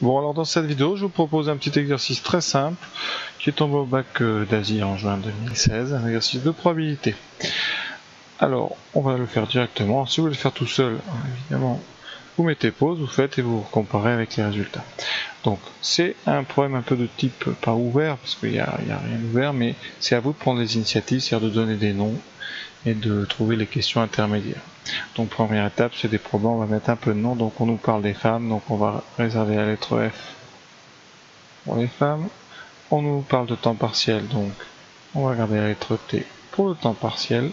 Bon, alors dans cette vidéo, je vous propose un petit exercice très simple qui est tombé au bac d'Asie en juin 2016, un exercice de probabilité. Alors, on va le faire directement. Si vous voulez le faire tout seul, évidemment, vous mettez pause, vous faites et vous comparez avec les résultats. Donc, c'est un problème un peu de type pas ouvert, parce qu'il n'y a rien d'ouvert, mais c'est à vous de prendre les initiatives, c'est-à-dire de donner des noms et de trouver les questions intermédiaires. Donc, première étape, c'est des probants, on va mettre un peu de noms. Donc, on nous parle des femmes, donc on va réserver la lettre F pour les femmes. On nous parle de temps partiel, donc on va regarder la lettre T pour le temps partiel.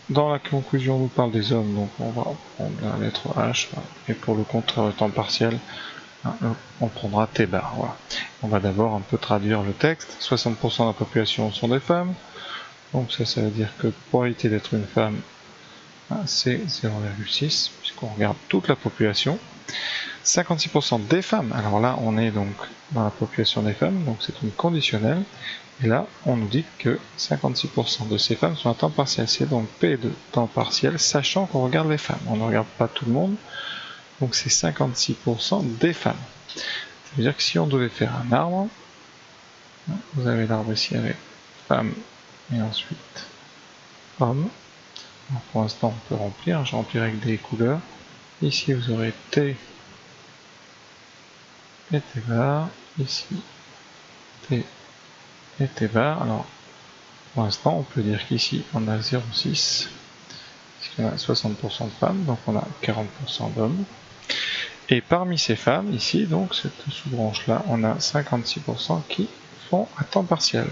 Dans la conclusion, on nous parle des hommes, donc on va prendre la lettre H. Et pour le contraire, le temps partiel, on prendra T bar. Voilà. On va d'abord un peu traduire le texte. 60% de la population sont des femmes. Donc ça veut dire que la probabilité d'être une femme, c'est 0,6, puisqu'on regarde toute la population. 56% des femmes, alors là on est donc dans la population des femmes, donc c'est une conditionnelle, et là on nous dit que 56% de ces femmes sont à temps partiel, c'est donc P de temps partiel, sachant qu'on regarde les femmes, on ne regarde pas tout le monde, donc c'est 56% des femmes. Ça veut dire que si on devait faire un arbre, vous avez l'arbre ici avec femmes et ensuite hommes. Alors pour l'instant on peut remplir, je remplis avec des couleurs. Ici vous aurez T et T bar, ici T et T bar. Alors pour l'instant on peut dire qu'ici on a 0,6 puisqu'on a 60% de femmes, donc on a 40% d'hommes. Et parmi ces femmes, ici, donc cette sous-branche là, on a 56% qui font à temps partiel.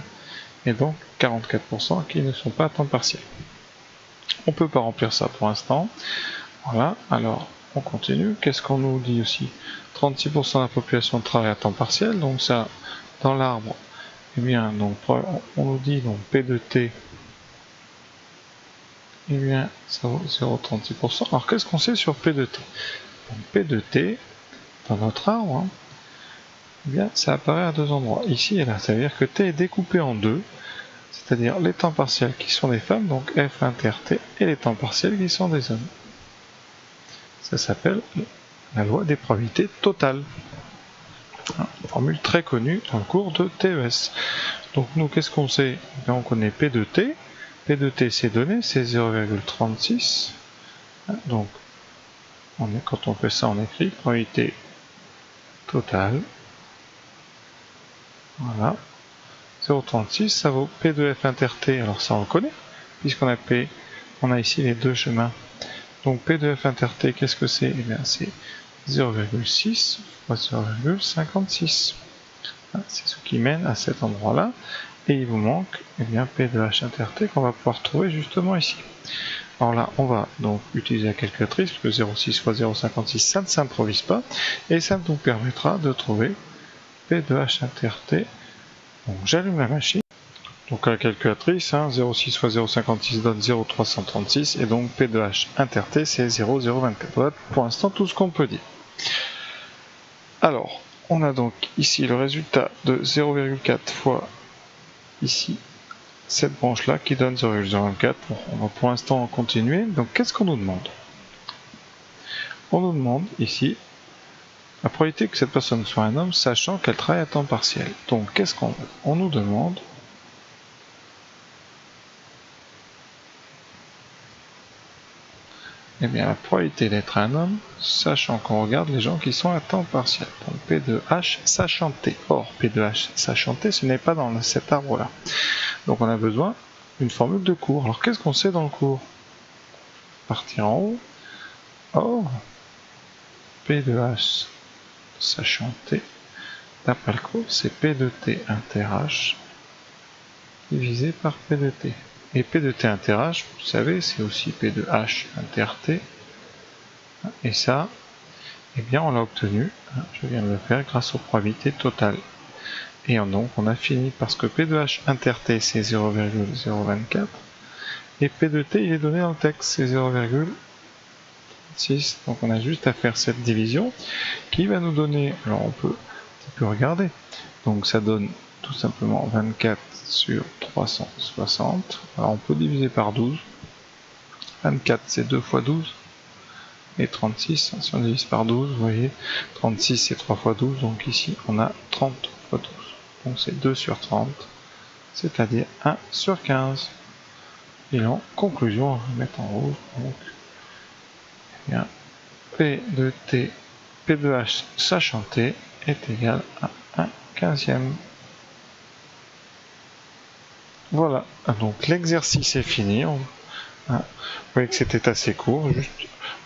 Et donc 44% qui ne sont pas à temps partiel. On peut pas remplir ça pour l'instant. Voilà, alors on continue. Qu'est-ce qu'on nous dit aussi? 36% de la population travaille à temps partiel, donc ça, dans l'arbre, eh bien, donc, on nous dit donc P de T, eh bien, ça vaut 0,36%. Alors qu'est-ce qu'on sait sur P de T? Donc, P de T, dans notre arbre, eh bien, ça apparaît à deux endroits, ici et là. Ça veut dire que T est découpé en deux, c'est-à-dire les temps partiels qui sont des femmes, donc F inter T, et les temps partiels qui sont des hommes. Ça s'appelle la loi des probabilités totales. Une formule très connue dans le cours de TES. Donc nous, qu'est-ce qu'on sait? Bien, on connaît P de T. P de T, c'est donné, c'est 0,36. Donc, quand on fait ça, on écrit probabilité totale. Voilà. 0,36, ça vaut P de F inter T. Alors ça, on le connaît, puisqu'on a P, on a ici les deux chemins. Donc P de F inter T, qu'est-ce que c'est? Eh bien, c'est 0,6 fois 0,56. C'est ce qui mène à cet endroit-là. Et il vous manque eh bien, P de H inter T qu'on va pouvoir trouver justement ici. Alors là, on va donc utiliser la calculatrice, parce que 0,6 fois 0,56, ça ne s'improvise pas, et ça nous permettra de trouver P de H inter T. Donc j'allume la machine. Donc la calculatrice, 0,6 fois 0,56 donne 0,336, et donc P de H inter T, c'est 0,024. Voilà pour l'instant tout ce qu'on peut dire. Alors, on a donc ici le résultat de 0,4 fois ici cette branche là qui donne 0,024. Bon, on va pour l'instant continuer. Donc qu'est-ce qu'on nous demande? On nous demande ici la probabilité que cette personne soit un homme, sachant qu'elle travaille à temps partiel. Donc qu'est-ce qu'on veut? On nous demande eh bien, la probabilité d'être un homme, sachant qu'on regarde les gens qui sont à temps partiel. Donc P de H sachant T. Or, P de H sachant T, ce n'est pas dans cet arbre-là. Donc on a besoin d'une formule de cours. Alors qu'est-ce qu'on sait dans le cours? Partir en haut. Or, P de H sachant T, d'après le cours, c'est P de T inter H divisé par P de T. Et P de T inter H, vous savez, c'est aussi P de H inter T. Et ça, eh bien, on l'a obtenu, je viens de le faire, grâce aux probabilités totales. Et donc, on a fini parce que P de H inter T, c'est 0,024. Et P de T, il est donné dans le texte, c'est 0,6. Donc, on a juste à faire cette division qui va nous donner, alors on peut un peu regarder. Donc, ça donne tout simplement 24 sur 360. Alors, on peut diviser par 12. 24, c'est 2 fois 12. et 36. Si on divise par 12, vous voyez, 36 c'est 3 fois 12, donc ici on a 30 fois 12. Donc c'est 2 sur 30, c'est-à-dire 1 sur 15. Et en conclusion, on va mettre en rouge. Donc, eh bien, P de T, P de H sachant T est égal à 1/15. Voilà, donc l'exercice est fini. Vous voyez que c'était assez court. Juste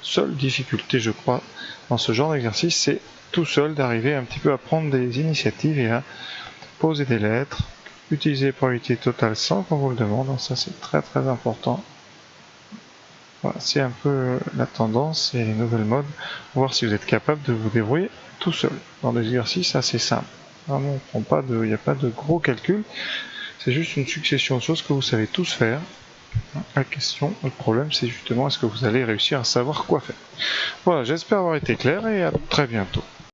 seule difficulté, je crois, dans ce genre d'exercice, c'est tout seul d'arriver un petit peu à prendre des initiatives et à poser des lettres, utiliser les probabilités totales sans qu'on vous le demande. Donc ça, c'est très très important. Voilà, c'est un peu la tendance et les nouvelles modes. Voir si vous êtes capable de vous débrouiller tout seul dans des exercices assez simples. Vraiment, il n'y a pas de gros calculs. C'est juste une succession de choses que vous savez tous faire. La question, le problème, c'est justement est-ce que vous allez réussir à savoir quoi faire. Voilà, j'espère avoir été clair et à très bientôt.